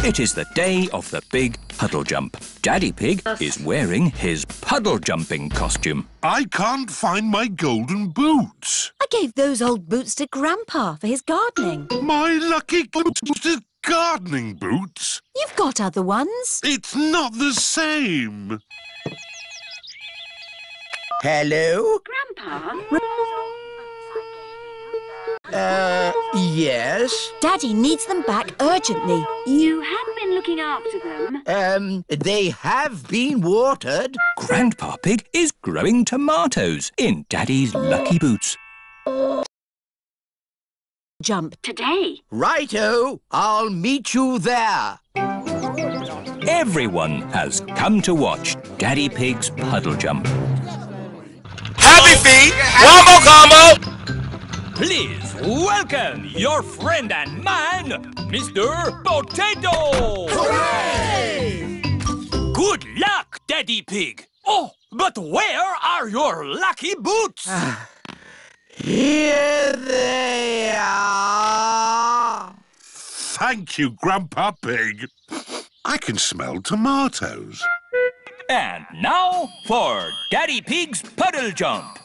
It is the day of the big puddle jump. Daddy Pig is wearing his puddle jumping costume. I can't find my golden boots. I gave those old boots to Grandpa for his gardening. My lucky gardening boots? You've got other ones. It's not the same. Hello? Grandpa? Yes? Daddy needs them back urgently. You have been looking after them. They have been watered. Grandpa Pig is growing tomatoes in Daddy's lucky boots. Jump. Today. Righto, I'll meet you there. Everyone has come to watch Daddy Pig's puddle jump. Happy feet! One more combo! Please welcome your friend and mine, Mr. Potato! Hooray! Good luck, Daddy Pig! Oh, but where are your lucky boots? Here they are. Thank you, Grandpa Pig. I can smell tomatoes. And now for Daddy Pig's puddle jump.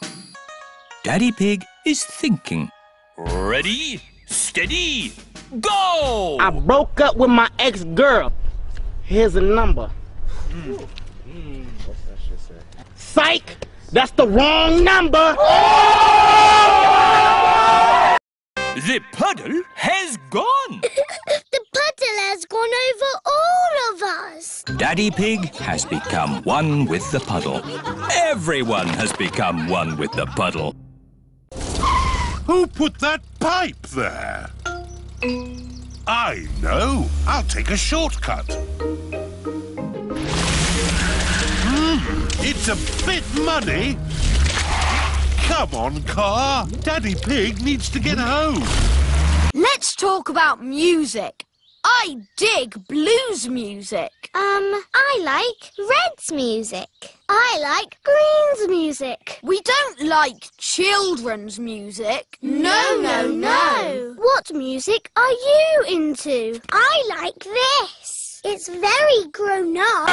Daddy Pig is thinking. Ready, steady, go! I broke up with my ex-girl. Here's a number. Psych! That's the wrong number! The puddle has gone. The puddle has gone over all of us. Daddy Pig has become one with the puddle. Everyone has become one with the puddle. Who put that pipe there? I know. I'll take a shortcut. It's a bit muddy. Come on, car. Daddy Pig needs to get home. Let's talk about music. I dig blues music. I like Red's music. I like Green's music. We don't like children's music. No. What music are you into? I like this. It's very grown up.